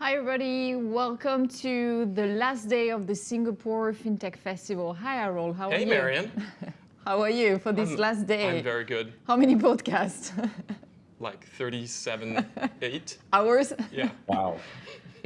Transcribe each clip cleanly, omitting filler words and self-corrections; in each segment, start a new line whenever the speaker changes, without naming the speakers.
Hi everybody, welcome to the last day of the Singapore FinTech Festival. Hi Harold, how are you?
Hey Marion.
How are you for this last day?
I'm very good.
How many podcasts?
Like 37, 8.
Hours?
Yeah.
Wow.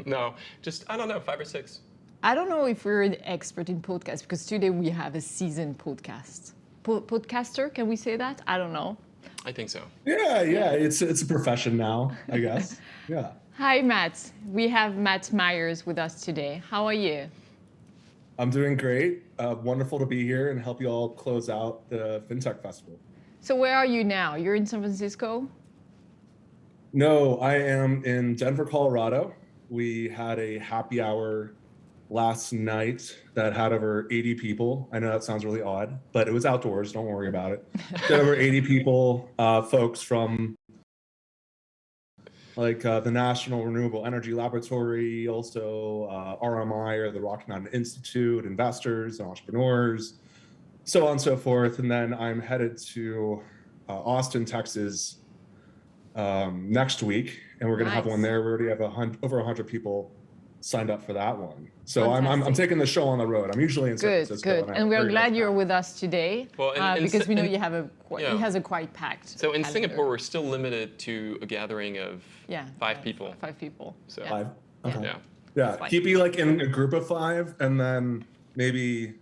No, just, I don't know, 5 or 6.
I don't know if we're an expert in podcasts because today we have a seasoned podcast. Podcaster, can we say that? I don't know.
I think so.
Yeah, it's a profession now, I guess. Yeah.
Hi Matt, we have Matt Myers with us today. How are you?
I'm doing great. Wonderful to be here and help you all close out the FinTech Festival.
So where are you now? You're in San Francisco?
No, I am in Denver, Colorado. We had a happy hour last night that had over 80 people. I know that sounds really odd, but it was outdoors. Don't worry about it. There over 80 people, folks from like the National Renewable Energy Laboratory, also RMI or the Rocky Mountain Institute, investors, entrepreneurs, so on and so forth. And then I'm headed to Austin, Texas next week, and we're going to have one there. We already have over 100 people signed up for that one. So I'm taking the show on the road. I'm usually in San Francisco.
Good. And we're glad you're with us today because we know you have he has a quite packed.
So in Singapore, we're still limited to a gathering of 5 people.
5 people.
So
5? Okay.
Yeah.
Keep you like in a group of 5, and then maybe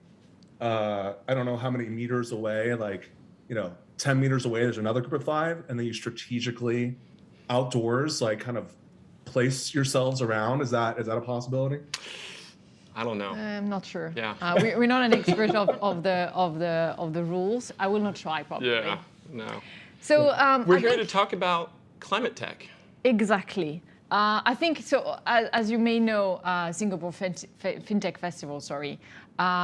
I don't know how many meters away, like 10 meters away, there's another group of 5, and then you strategically outdoors, like kind of place yourselves around. Is that a possibility?
I don't know.
I'm not sure.
Yeah.
We're not an expert of the rules. I will not try probably.
Yeah. No.
So
we're here to talk about climate tech.
Exactly. I think so. As you may know, Singapore FinTech Festival.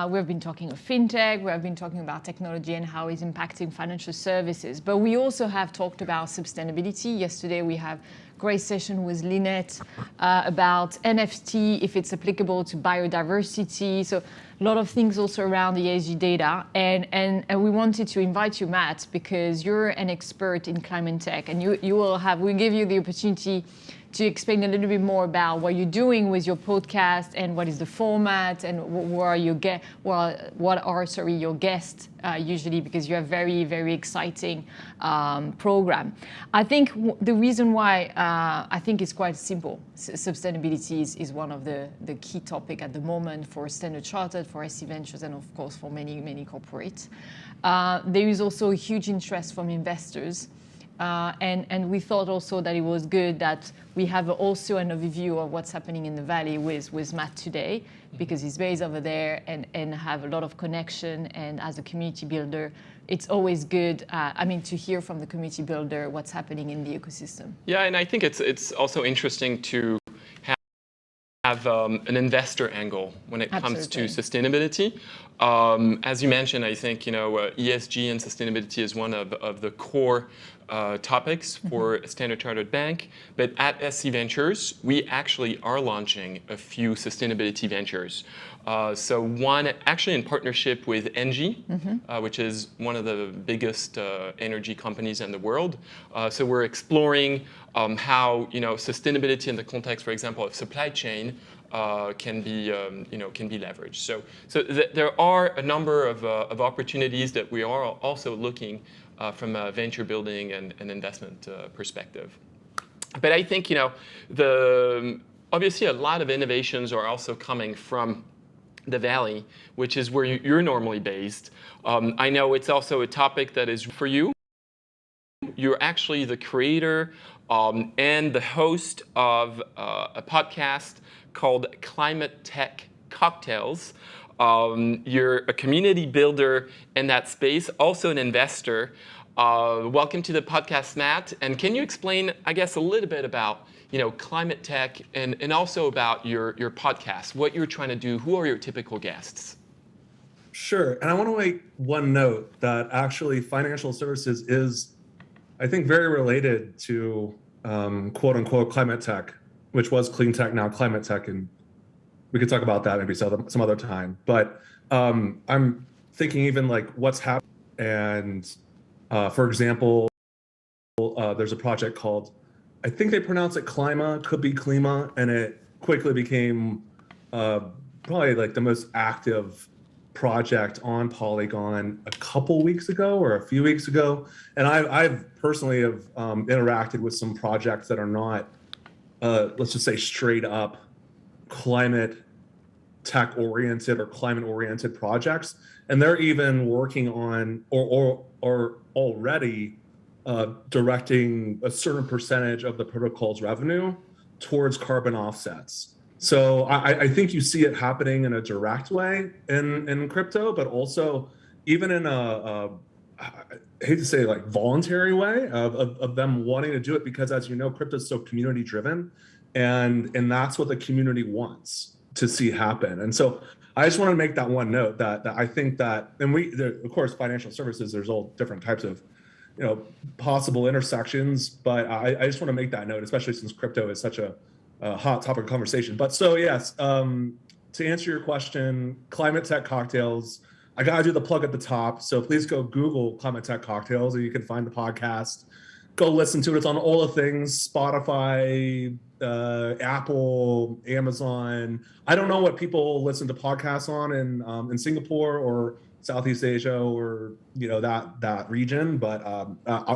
We've been talking of fintech. We have been talking about technology and how it's impacting financial services. But we also have talked about sustainability. Yesterday we have a great session with Lynette about NFT, if it's applicable to biodiversity. So a lot of things also around the ESG data. And we wanted to invite you, Matt, because you're an expert in climate tech, and we'll give you the opportunity to explain a little bit more about what you're doing with your podcast and what is the format and what are your guests usually, because you have very, very exciting program. I think the reason why I think it's quite simple. Sustainability is one of the key topic at the moment for Standard Chartered, for SC Ventures, and of course for many, many corporates. There is also a huge interest from investors. And we thought also that it was good that we have also an overview of what's happening in the Valley with Matt today, because he's based over there and have a lot of connection. And as a community builder, it's always good, to hear from the community builder what's happening in the ecosystem.
Yeah, and I think it's also interesting to have an investor angle when it comes to sustainability. As you mentioned, I think ESG and sustainability is one of the core topics for Standard Chartered Bank. But at SC Ventures, we actually are launching a few sustainability ventures. So one actually in partnership with Engie, which is one of the biggest energy companies in the world. So we're exploring how sustainability in the context, for example, of supply chain can be leveraged. So there are a number of opportunities that we are also looking from a venture building and investment perspective. But I think obviously a lot of innovations are also coming from the Valley, which is where you're normally based. I know it's also a topic that is for you. You're actually the creator and the host of a podcast called Climate Tech Cocktails. You're a community builder in that space, also an investor. Welcome to the podcast, Matt. And can you explain, I guess, a little bit about climate tech and also about your podcast, what you're trying to do, who are your typical guests?
Sure. And I want to make one note that actually financial services is, I think, very related to quote unquote climate tech, which was clean tech, now climate tech. And we could talk about that maybe some other time. But I'm thinking even like what's happening. And for example, there's a project called, I think they pronounce it Klima, could be Klima, and it quickly became probably like the most active project on Polygon a couple weeks ago or a few weeks ago. And I've personally have interacted with some projects that are not, let's just say, straight up climate tech oriented or climate oriented projects. And they're even working on or already directing a certain percentage of the protocol's revenue towards carbon offsets. So I think you see it happening in a direct way in crypto, but also even in I hate to say like voluntary way of them wanting to do it, because as you know, crypto is so community driven, and that's what the community wants to see happen. And so I just want to make that one note that I think that, and of course, financial services, there's all different types of possible intersections, but I just want to make that note, especially since crypto is such a hot topic of conversation. But so yes, to answer your question, climate tech cocktails, I gotta do the plug at the top. So please go Google Climate Tech Cocktails, and you can find the podcast. Go listen to it. It's on all the things: Spotify, Apple, Amazon. I don't know what people listen to podcasts on in Singapore or Southeast Asia or that region, but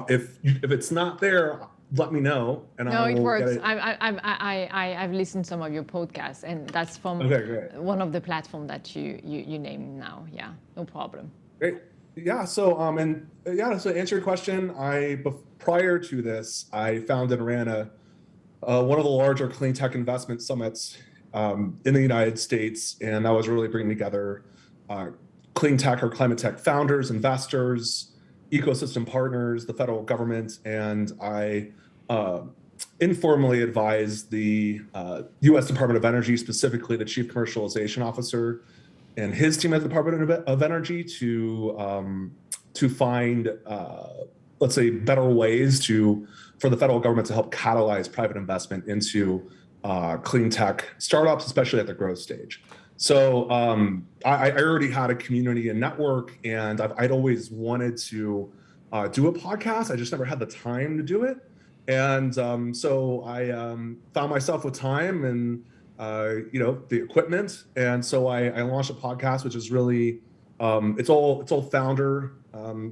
if it's not there, let me know, and
no,
I will
it works.
get it.
I've listened to some of your podcasts, and that's from one of the platforms that you name now. Yeah, no problem.
Great. Yeah. So so to answer your question, prior to this, I founded and ran one of the larger clean tech investment summits in the United States, and that was really bringing together clean tech or climate tech founders, investors, ecosystem partners, the federal government, and I informally advised the U.S. Department of Energy, specifically the Chief Commercialization Officer and his team at the Department of Energy to find, let's say, better ways for the federal government to help catalyze private investment into clean tech startups, especially at the growth stage. So I already had a community and network, and I'd always wanted to do a podcast. I just never had the time to do it. And so I found myself with time and the equipment, and so I launched a podcast, which is really it's all founder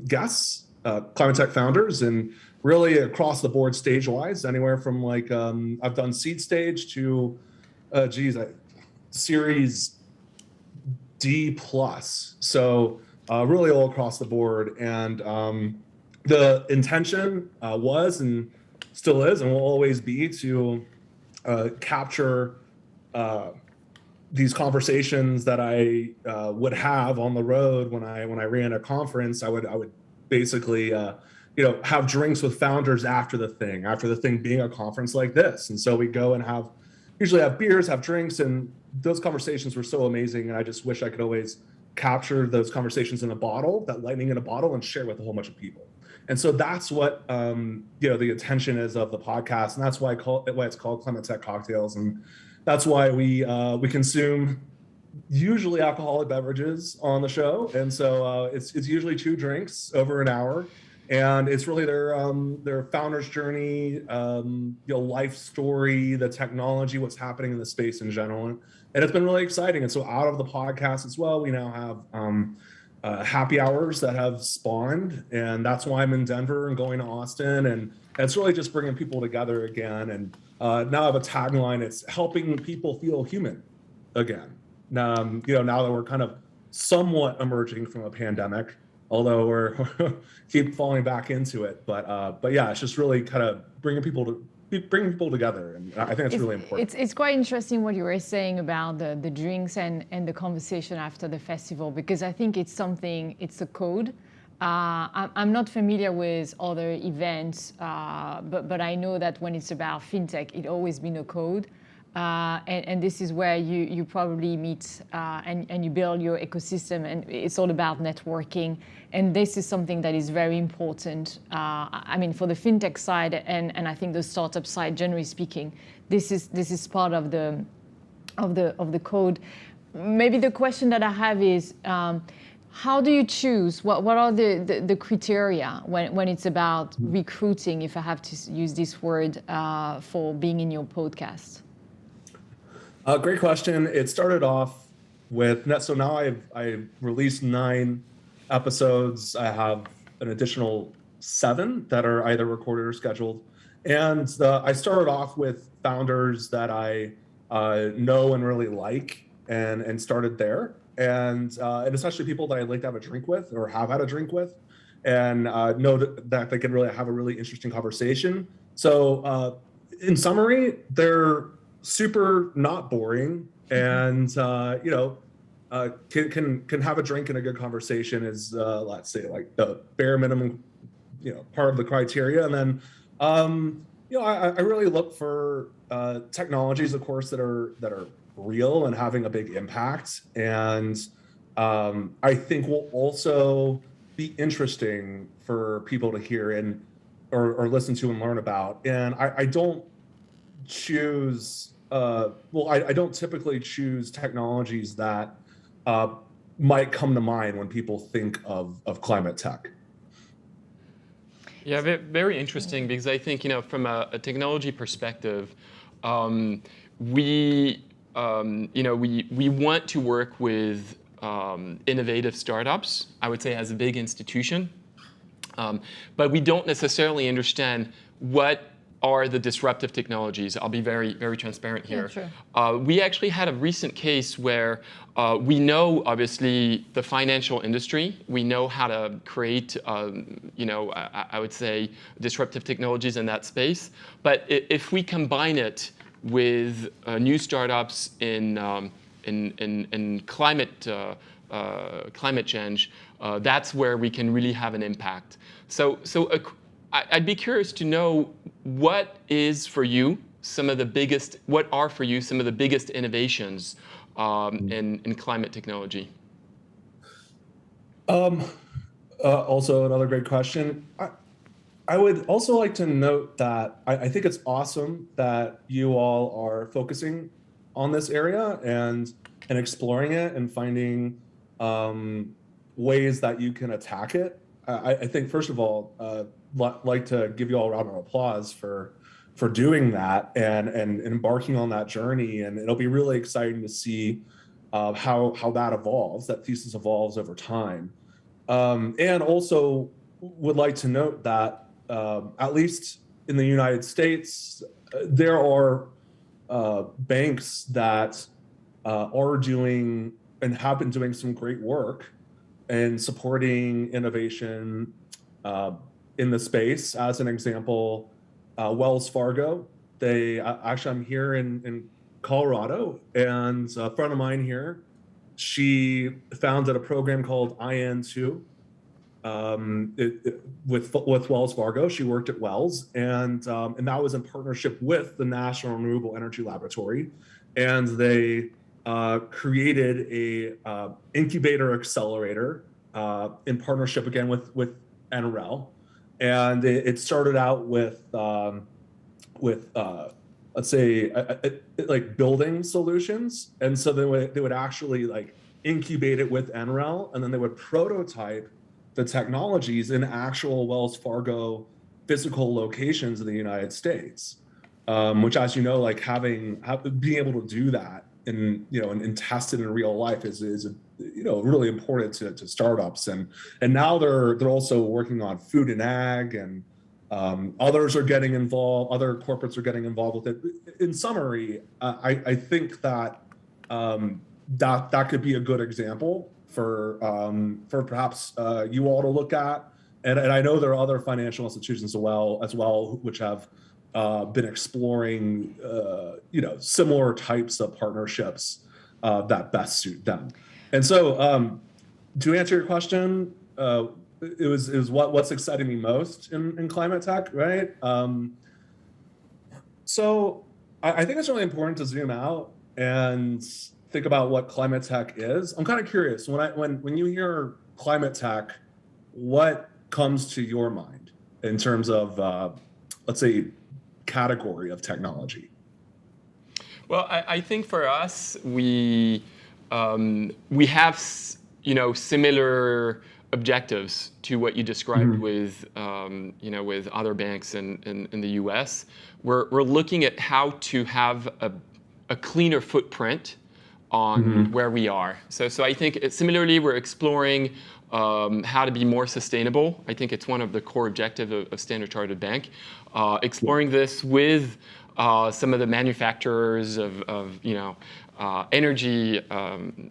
guests, climate tech founders, and really across the board stage wise, anywhere from like I've done seed stage to Series D plus. So really all across the board, and the intention was and still is and will always be to capture these conversations that I would have on the road when I ran a conference. I would basically have drinks with founders after the thing being a conference like this. And so we go and usually have beers, have drinks, and those conversations were so amazing. And I just wish I could always capture those conversations in a bottle, that lightning in a bottle, and share with a whole bunch of people. And so that's what the intention is of the podcast, and that's why it's called Climate Tech Cocktails, and that's why we consume usually alcoholic beverages on the show. And so it's usually 2 drinks over an hour, and it's really their founder's journey, life story, the technology, what's happening in the space in general, and it's been really exciting. And so out of the podcast as well, we now have happy hours that have spawned, and that's why I'm in Denver and going to Austin, and it's really just bringing people together again. And now I have a tagline: it's helping people feel human again. Now that we're kind of somewhat emerging from a pandemic, although we're keep falling back into it, but yeah, it's just really kind of bringing people together, and I think it's really important.
It's quite interesting what you were saying about the drinks and the conversation after the festival, because I think it's a code. I'm not familiar with other events, but I know that when it's about fintech, it's always been a code. And this is where you probably meet and you build your ecosystem, and it's all about networking. And this is something that is very important. For the fintech side and I think the startup side, generally speaking, this is part of the code. Maybe the question that I have is, how do you choose? What are the criteria when it's about recruiting, if I have to use this word, for being in your podcast?
Great question. It started off so now I've released 9 episodes. I have an additional 7 that are either recorded or scheduled. And I started off with founders that I know and really like, and started there. And especially people that I'd like to have a drink with or have had a drink with, and know that they can really have a really interesting conversation. So in summary, they're super not boring, and can have a drink and a good conversation is let's say like the bare minimum, part of the criteria. And then I really look for technologies, of course, that are real and having a big impact, and I think will also be interesting for people to hear and or listen to and learn about. And I don't choose I don't typically choose technologies that might come to mind when people think of climate tech.
Yeah, very interesting, because I think, from a technology perspective, we want to work with innovative startups, I would say, as a big institution, but we don't necessarily understand what are the disruptive technologies. I'll be very, very transparent here.
Yeah, sure.
We actually had a recent case where we know, obviously, the financial industry. We know how to create, I would say, disruptive technologies in that space. But if we combine it with new startups in climate change, that's where we can really have an impact. So I'd be curious to know what are for you some of the biggest innovations in climate technology?
Also, another great question. I would also like to note that I think it's awesome that you all are focusing on this area and exploring it and finding ways that you can attack it. I think, first of all, like to give you all a round of applause for doing that and embarking on that journey. And it'll be really exciting to see how that evolves, that thesis evolves over time. And also would like to note that at least in the United States, there are banks that are doing and have been doing some great work in supporting innovation in the space. As an example, Wells Fargo, I'm here in Colorado, and a friend of mine here, she founded a program called IN2 with Wells Fargo. She worked at Wells, and that was in partnership with the National Renewable Energy Laboratory, and they created a incubator accelerator in partnership again with NREL. And it started out with let's say like building solutions, and so they would actually like incubate it with NREL, and then they would prototype the technologies in actual Wells Fargo physical locations in the United States, which, as you know, like being able to do that and test it in real life is really important to startups. And now they're also working on food and ag, and others are getting involved. Other corporates are getting involved with it. In summary, I think that that could be a good example for perhaps you all to look at. And I know there are other financial institutions as well which have been exploring similar types of partnerships that best suit them. And so to answer your question, it was what's exciting me most in climate tech, right? So I think it's really important to zoom out and think about what climate tech is. I'm kind of curious, when you hear climate tech, what comes to your mind in terms of let's say category of technology?
Well, I think for us, we have similar objectives to what you described with other banks in the U.S. We're looking at how to have a cleaner footprint on where we are. So I think similarly, we're exploring how to be more sustainable. I think it's one of the core objectives of Standard Chartered Bank. Exploring this with some of the manufacturers of energy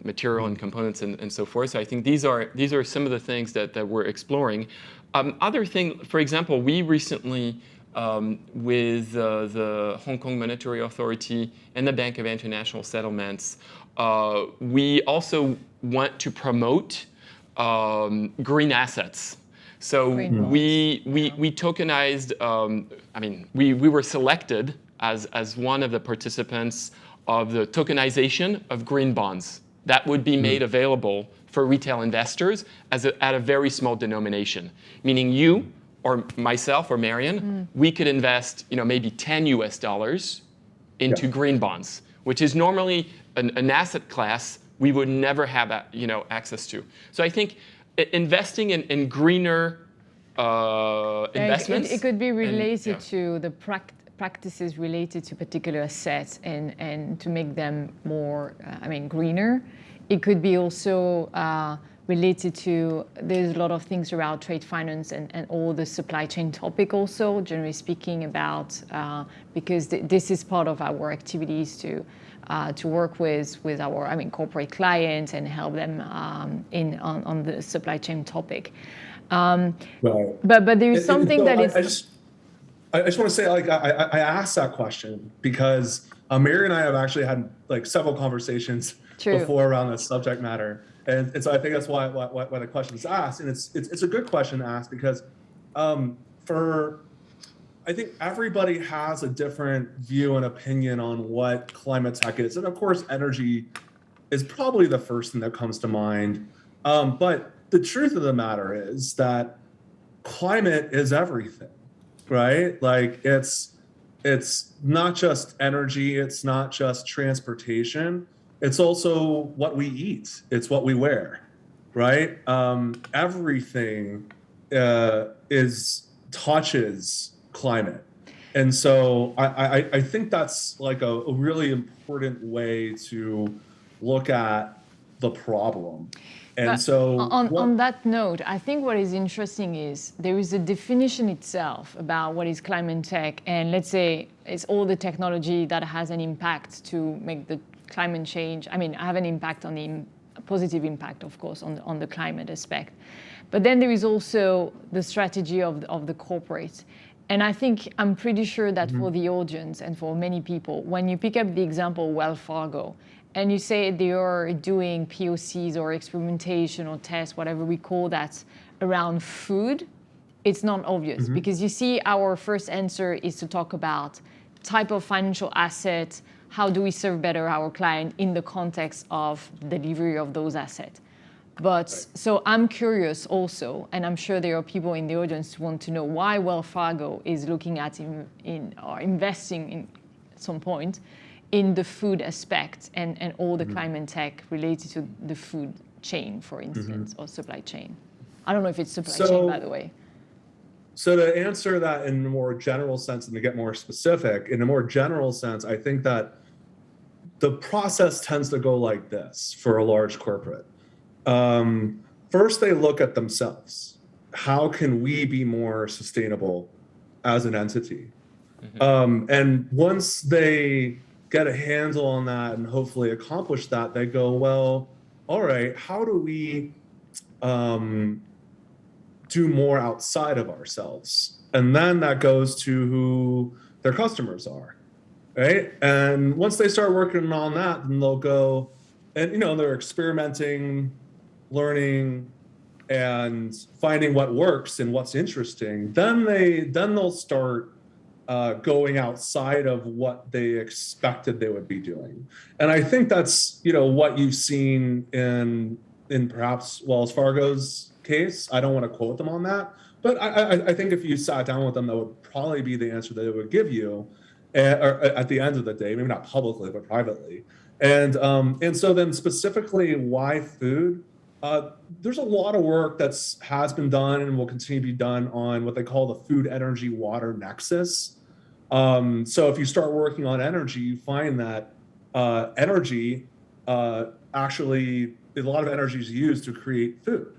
material and components and so forth. So I think these are some of the things that we're exploring. Other thing, for example, we recently with the Hong Kong Monetary Authority and the Bank of International Settlements, we also want to promote green assets. So we tokenized. We were selected as one of the participants of the tokenization of green bonds that would be made available for retail investors at a very small denomination, meaning you or myself or Marion, we could invest maybe $10 into green bonds, which is normally an asset class we would never have access to. So I think investing in greener investments.
It could be related to the practices related to particular assets and to make them more, greener. It could be also related to, there's a lot of things around trade finance and all the supply chain topic also, generally speaking about, because this is part of our activities to work with our corporate clients and help them on the supply chain topic. Right. But there is something that is.
I just want to say, I asked that question because Mary and I have actually had several conversations before around this subject matter, and so I think that's why the question is asked, and it's a good question to ask because I think everybody has a different view and opinion on what climate tech is, and of course, energy is probably the first thing that comes to mind. But the truth of the matter is that climate is everything, right? It's not just energy, it's not just transportation, it's also what we eat, it's what we wear, right? Everything touches climate. And so I think that's a really important way to look at the problem. And
but
so
on that note, I think what is interesting is there is a definition itself about what is climate tech, and let's say it's all the technology that has an impact to make the climate change. Have an impact on the positive impact, of course, on the climate aspect. But then there is also the strategy of the corporate. And I think I'm pretty sure that for the audience and for many people, when you pick up the example Wells Fargo, and you say they are doing POCs or experimentation or tests, whatever we call that, around food, it's not obvious because you see our first answer is to talk about type of financial asset, how do we serve better our client in the context of delivery of those assets. But so I'm curious also, and I'm sure there are people in the audience who want to know why Wells Fargo is looking at or investing in at some point in the food aspect and all the climate tech related to the food chain, for instance, or supply chain. I don't know if it's supply chain, by the way.
So to answer that in a more general sense and to get more specific, in a more general sense, I think that the process tends to go like this for a large corporate. First, they look at themselves. How can we be more sustainable as an entity? And once they get a handle on that and hopefully accomplish that, they go, well, all right, how do we do more outside of ourselves? And then that goes to who their customers are, right? And once they start working on that, then they'll go and, they're experimenting, learning, and finding what works and what's interesting. Then they'll start going outside of what they expected they would be doing. And I think that's, what you've seen in perhaps Wells Fargo's case. I don't want to quote them on that, but I think if you sat down with them, that would probably be the answer that they would give you at the end of the day, maybe not publicly, but privately. And so then specifically why food? There's a lot of work has been done and will continue to be done on what they call the food, energy, water nexus. So if you start working on energy, you find that energy actually, a lot of energy is used to create food,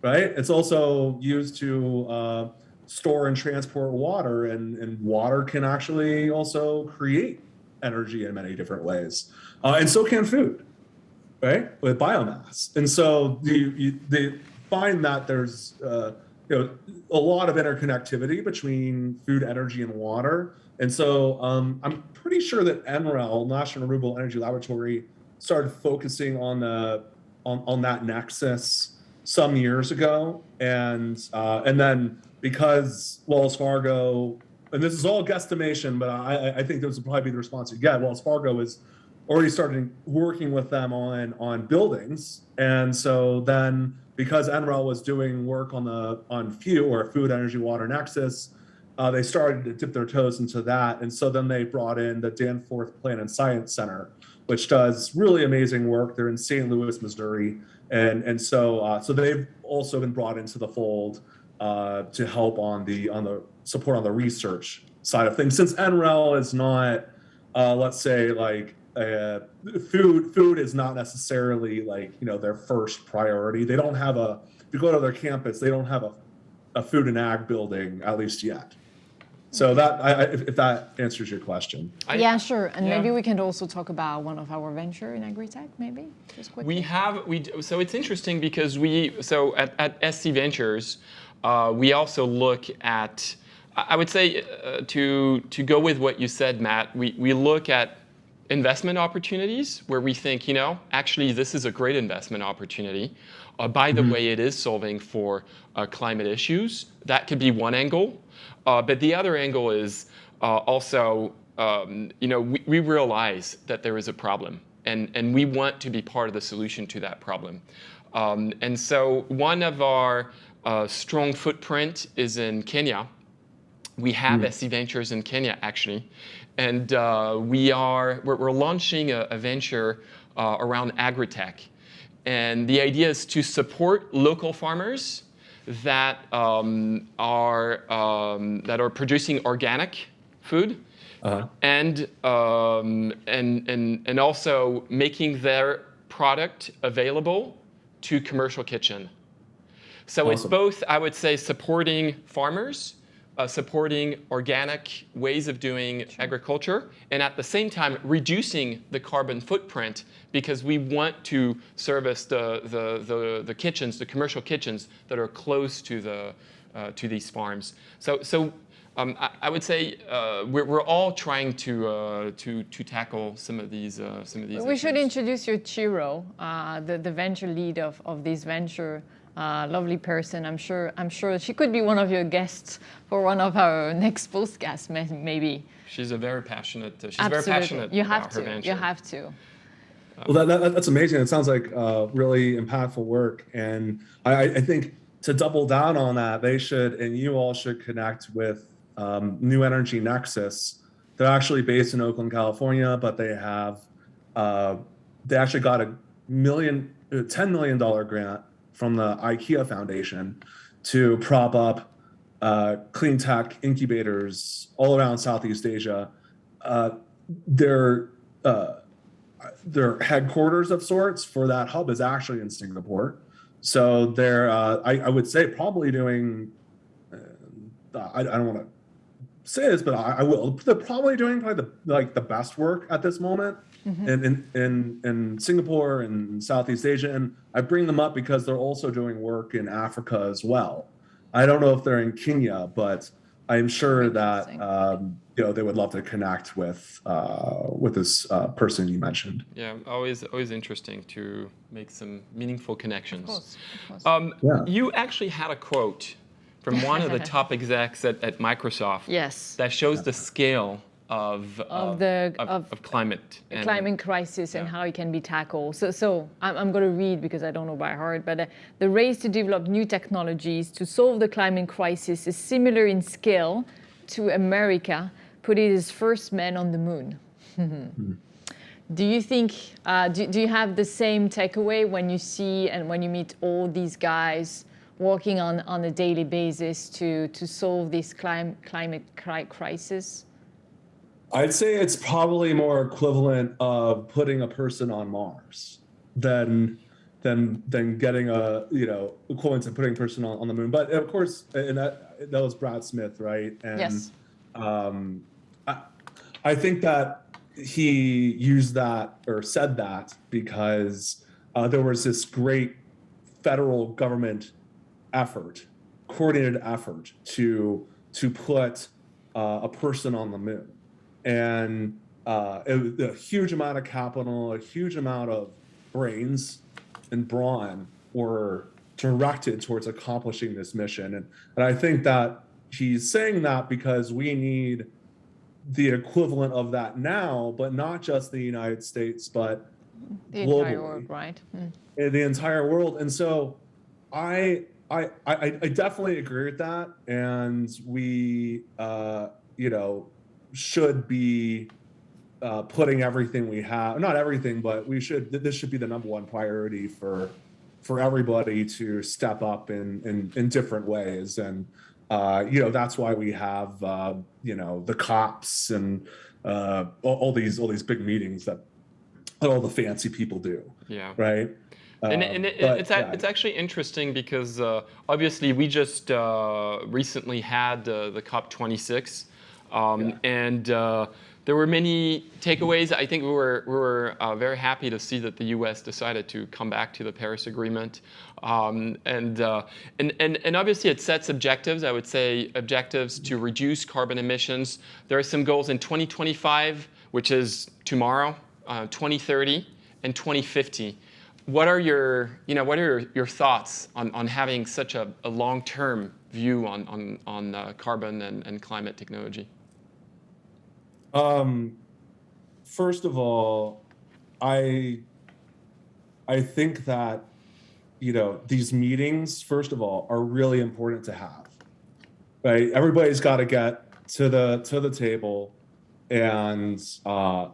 right? It's also used to store and transport water, and water can actually also create energy in many different ways. And so can food, right? With biomass. And so they find that there's a lot of interconnectivity between food, energy, and water. And so I'm pretty sure that NREL, National Renewable Energy Laboratory, started focusing on that nexus some years ago, and then because Wells Fargo, and this is all guesstimation, but I think this will probably be the response you get. Wells Fargo is already started working with them on buildings, and so then because NREL was doing work on food, energy, water nexus, they started to dip their toes into that, and so then they brought in the Danforth Plant and Science Center, which does really amazing work. They're in St. Louis, Missouri, and so they've also been brought into the fold to help on the support on the research side of things. Since NREL is not, let's say, like food is not necessarily like their first priority. They don't have if you go to their campus, they don't have a food and ag building, at least yet. So that, if that answers your question.
Yeah, sure. And maybe we can also talk about one of our venture in agri-tech, maybe, just quickly.
So it's interesting because at SC Ventures, we also look at, I would say, to go with what you said, Matt, we look at investment opportunities where we think, actually this is a great investment opportunity. By the way, it is solving for climate issues. That could be one angle. But the other angle is also, we realize that there is a problem, and we want to be part of the solution to that problem. And so one of our strong footprint is in Kenya. We have SC Ventures in Kenya, actually. And we're launching a venture around agri-tech. And the idea is to support local farmers that are producing organic food, and also making their product available to commercial kitchen. So awesome. It's both, I would say, supporting farmers, supporting organic ways of doing agriculture, and at the same time reducing the carbon footprint, because we want to service the kitchens, the commercial kitchens that are close to these farms. So I would say we're all trying to tackle some of these issues.
We should introduce your Chiro, the venture lead of this venture. Lovely person. I'm sure she could be one of your guests for one of our next podcasts, maybe.
She's very passionate
You have
about her venture.
You have to.
Well, that's amazing. It sounds like really impactful work, and I think to double down on that, they should, and you all should connect with New Energy Nexus. They're actually based in Oakland, California, but they actually got a $10 million grant from the IKEA Foundation to prop up clean tech incubators all around Southeast Asia. Their headquarters of sorts for that hub is actually in Singapore. So they're, I would say, probably doing, I don't want to say this, but I will. They're probably doing the best work at this moment. In Singapore and Southeast Asia, and I bring them up because they're also doing work in Africa as well. I don't know if they're in Kenya, but I'm sure that they would love to connect with this person you mentioned.
Yeah, always interesting to make some meaningful connections.
Of course.
You actually had a quote from one of the top execs at Microsoft.
Yes.
That shows the scale of climate.
The climate crisis and how it can be tackled. So I'm going to read because I don't know by heart, but the race to develop new technologies to solve the climate crisis is similar in scale to America putting its first man on the moon. Do you think, do you have the same takeaway when you see and when you meet all these guys working on a daily basis to solve this climate crisis?
I'd say it's probably more equivalent of putting a person on Mars than getting a, equivalent to putting a person on the moon. But of course, and that was Brad Smith, right? And
Yes.
um, I think that he used that or said that because there was this great federal government effort, coordinated effort to put a person on the moon, and it was a huge amount of capital, a huge amount of brains and brawn were directed towards accomplishing this mission, and I think that he's saying that because we need the equivalent of that now, but not just the United States, but
The
globally,
entire world, right?
the entire world. And so I definitely agree with that. And we, should be putting everything we have, not everything, but this should be the number one priority for everybody to step up in different ways. And, that's why we have, the COPs and all these big meetings that all the fancy people do.
Yeah.
Right.
It's actually interesting because obviously we just recently had the COP26, and there were many takeaways. I think we were very happy to see that the U.S. decided to come back to the Paris Agreement, and obviously it sets objectives. I would say objectives to reduce carbon emissions. There are some goals in 2025, which is tomorrow, 2030, and 2050. What are your thoughts on having such a long-term view on carbon and climate technology?
First of all, I think that these meetings, first of all, are really important to have. Right, everybody's got to get to the table and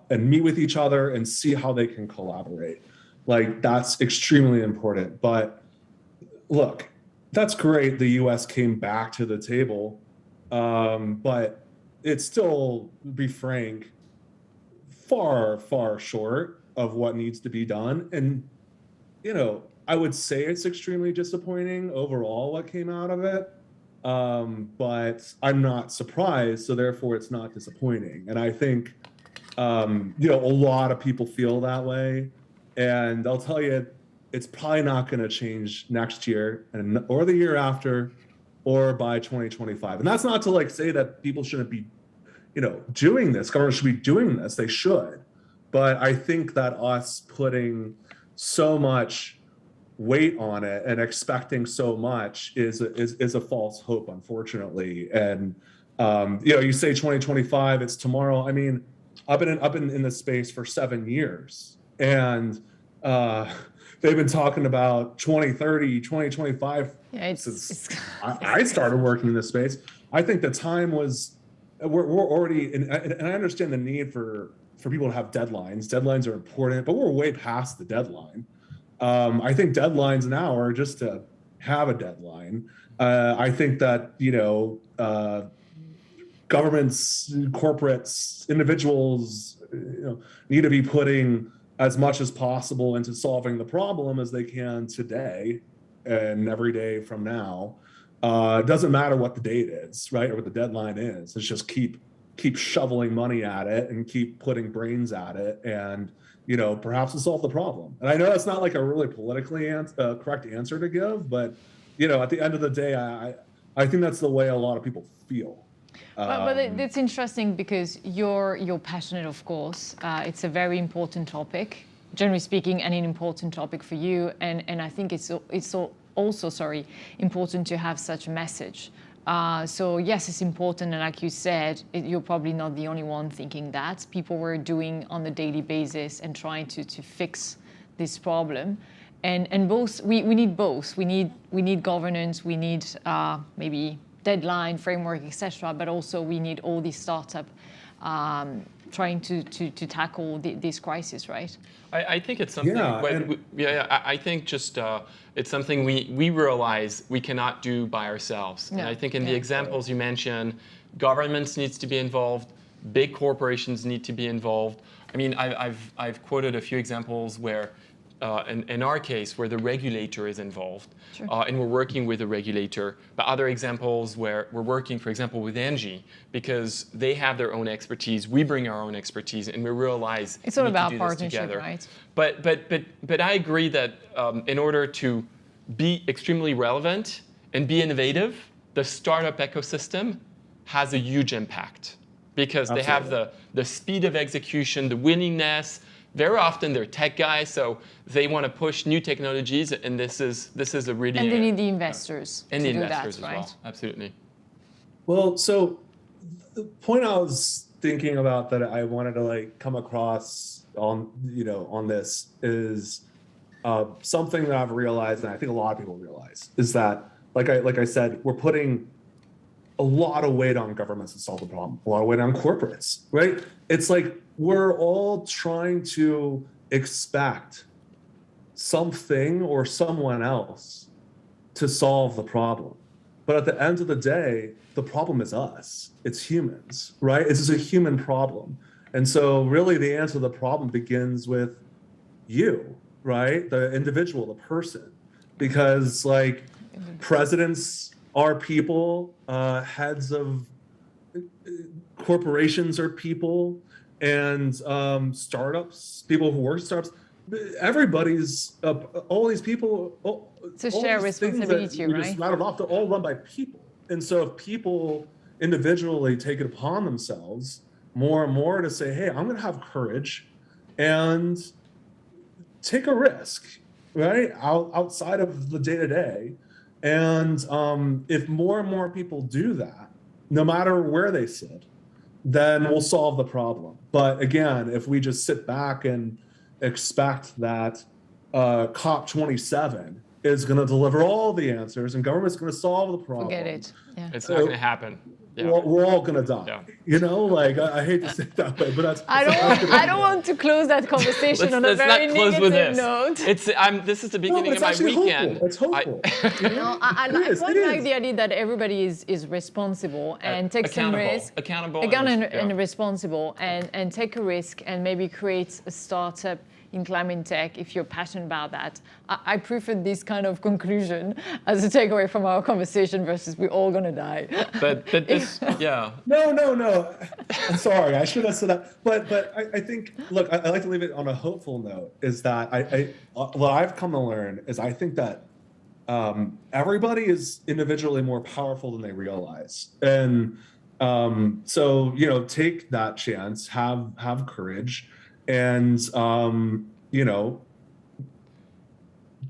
meet with each other and see how they can collaborate. Like, that's extremely important. But look, that's great. The U.S. came back to the table, but it's still, to be frank, far, far short of what needs to be done. And, I would say it's extremely disappointing overall what came out of it. But I'm not surprised, so therefore it's not disappointing. And I think, a lot of people feel that way. And I'll tell you, it's probably not going to change next year or the year after or by 2025. And that's not to say that people shouldn't be, doing this. Government should be doing this. They should. But I think that us putting so much weight on it and expecting so much is a false hope, unfortunately. And you say 2025, it's tomorrow. I mean, I've been in this space for 7 years, and they've been talking about 2030, 2025 since I started working in this space. I think the time was, we're already in, and I understand the need for people to have deadlines. Deadlines are important, but we're way past the deadline. I think deadlines now are just to have a deadline. I think that, governments, corporates, individuals, need to be putting as much as possible into solving the problem as they can today and every day from now. It doesn't matter what the date is, right, or what the deadline is. It's just keep shoveling money at it and keep putting brains at it, and perhaps to solve the problem. And I know that's not like a really politically correct answer to give, but at the end of the day, I think that's the way a lot of people feel.
But it's interesting because you're passionate, of course. It's a very important topic, generally speaking, and an important topic for you. And I think it's also important to have such a message. So yes, it's important, and like you said, you're probably not the only one thinking that. People were doing on a daily basis and trying to fix this problem. And both we need both. We need governance. We need maybe deadline, framework, etc. But also we need all these startups trying to tackle this crisis, right?
I think it's something. I think just it's something we realize we cannot do by ourselves. And I think in the examples you mentioned, governments needs to be involved, big corporations need to be involved. I mean, I've quoted a few examples where, in our case, where the regulator is involved,
Sure.
And we're working with a regulator. But other examples where we're working, for example, with Engie, because they have their own expertise, we bring our own expertise, and we realize
it's all
we need
about
to do this
partnership,
together.
right?
But I agree that in order to be extremely relevant and be innovative, the startup ecosystem has a huge impact because they have the speed of execution, the willingness. Very often they're tech guys, so they want to push new technologies, and this is a really
And they need the investors
and
to
the
do
investors
that,
as
right?
well. Absolutely.
Well, so the point I was thinking about that I wanted to like come across on this is something that I've realized, and I think a lot of people realize, is that like I said, we're putting a lot of weight on governments to solve the problem, a lot of weight on corporates, right? It's like we're all trying to expect something or someone else to solve the problem. But at the end of the day, the problem is us. It's humans, right? This is a human problem. And so really the answer to the problem begins with you, right? The individual, the person. Because like presidents are people, heads of corporations are people, and startups, people who work startups, everybody's, all these people,
It's a shared responsibility, right?
Just rattled off, they're all run by people. And so if people individually take it upon themselves more and more to say, hey, I'm going to have courage and take a risk, right? Outside of the day-to-day. And if more and more people do that, no matter where they sit, then we'll solve the problem. But again, if we just sit back and expect that COP27 is going to deliver all the answers and government's going to solve the problem,
Forget it. Yeah.
It's not going to happen. Yeah.
We're all going to die.
Yeah.
You know, like I hate to say it that way, but that's.
I don't want to close that conversation on a very negative note.
This is the beginning of my weekend.
It's hopeful.
No, I quite like the idea that everybody is responsible and takes some risk.
Accountable.
And responsible and take a risk and maybe create a startup in climate tech if you're passionate about that. I prefer this kind of conclusion as a takeaway from our conversation versus we're all gonna die.
But this, yeah.
No. I'm sorry, I should have said that. But I think, look, I like to leave it on a hopeful note, is that what I've come to learn is I think that everybody is individually more powerful than they realize. And so, take that chance, have courage, and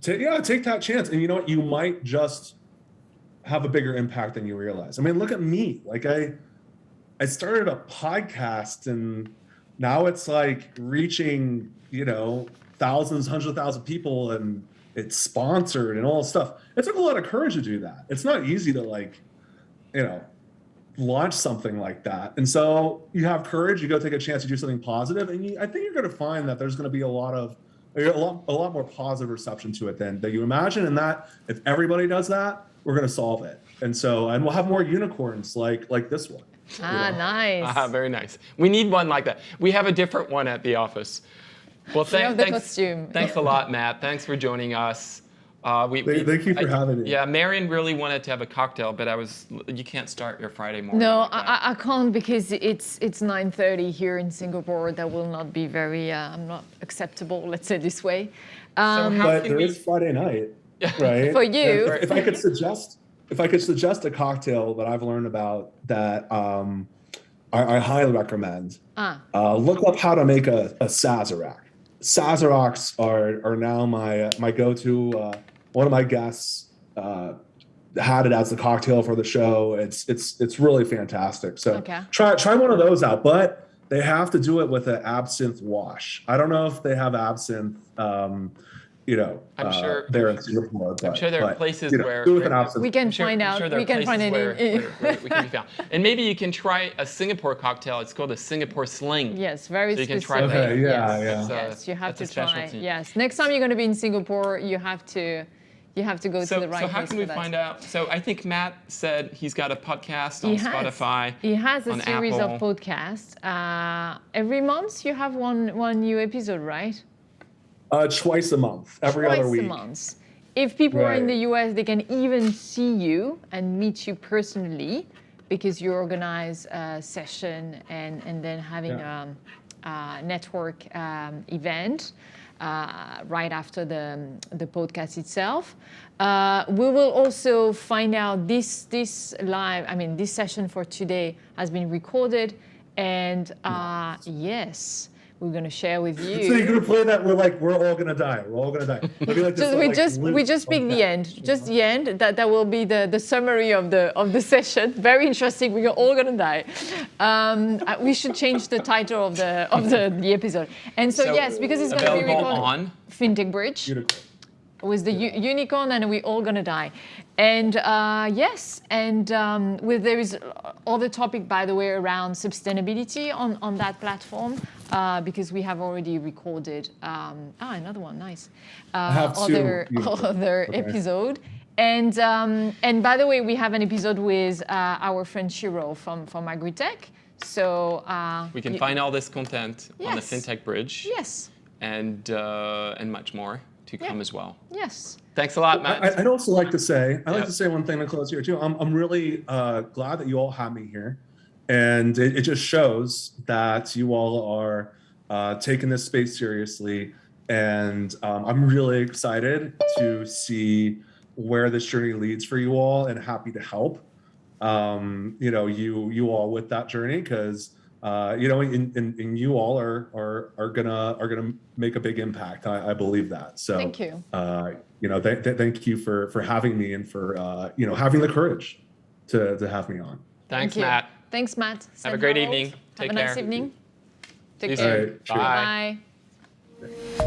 take that chance. And you know what? You might just have a bigger impact than you realize. I mean, look at me. Like I started a podcast, and now it's like reaching, thousands, hundreds of thousands of people, and it's sponsored and all this stuff. It took a lot of courage to do that. It's not easy to launch something like that. And so you have courage, you go take a chance to do something positive, and I think you're going to find that there's going to be a lot more positive reception to it than you imagine. And that if everybody does that, we're going to solve it. And we'll have more unicorns like this one.
Nice.
Very nice. We need one like that. We have a different one at the office. Well, thanks a lot, Matt. Thanks for joining us.
Thank you for having me.
Yeah, Marion really wanted to have a cocktail, but you can't start your Friday morning.
No,
like
I can't because it's 9:30 here in Singapore. That will not be very not acceptable. Let's say this way.
But there is Friday night, right?
For you.
If I could suggest a cocktail that I've learned about that I highly recommend. Look up how to make a Sazerac. Sazeracs are now my go-to. One of my guests had it as the cocktail for the show. It's really fantastic. So try one of those out, but they have to do it with an absinthe wash. I don't know if they have absinthe.
I'm sure
there in Singapore.
I'm sure there are places where
we can find out. We can find it.
Where we can be found. And maybe you can try a Singapore cocktail. It's called a Singapore Sling.
Yes, very
so you
specific.
can try that.
Yes, you have to try. Yes, next time you're going to be in Singapore, you have to You have to go to the right
So how
place
can we
for that.
find out? So I think Matt said he's got a podcast on Spotify.
He has a
on
series
Apple.
of podcasts. Every month you have one new episode, right?
Twice a month, every other week.
Twice a month. If people are in
Right.
the US, they can even see you and meet you personally because you organize a session and then having a network event right after the podcast itself. We will also find out this session for today has been recorded, and yes, we're going to share with you.
So you're gonna play that? We're all gonna die. We're all gonna die. It'll be like this,
We just pick the end. Just the end. That will be the summary of the session. Very interesting. We're all gonna die. We should change the title of the episode. And so yes, because it's gonna be
available
recorded
on
Fintech Bridge.
Beautiful.
With the unicorn, and we're all gonna die. And yes, and there is other topic, by the way, around sustainability on that platform because we have already recorded another one, nice. Other episode. And by the way, we have an episode with our friend Shiro from Agritech. So
we can find all this content on the
Yes.
Fintech Bridge.
Yes.
And much more to come as well.
Yes.
Thanks a lot, Matt.
I'd also like to say, one thing to close here too. I'm really glad that you all have me here, and it just shows that you all are taking this space seriously, and I'm really excited to see where this journey leads for you all, and happy to help. You all with that journey, because and you all are gonna make a big impact. I believe that. So
Thank you.
Thank you for having me, and for having the courage to have me on.
Thanks,
Thank you.
Matt.
Thanks, Matt.
Have a great evening.
Have
Take
a nice
care.
evening. Take
See you
care.
soon.
All right, cheers.
Bye.
Bye.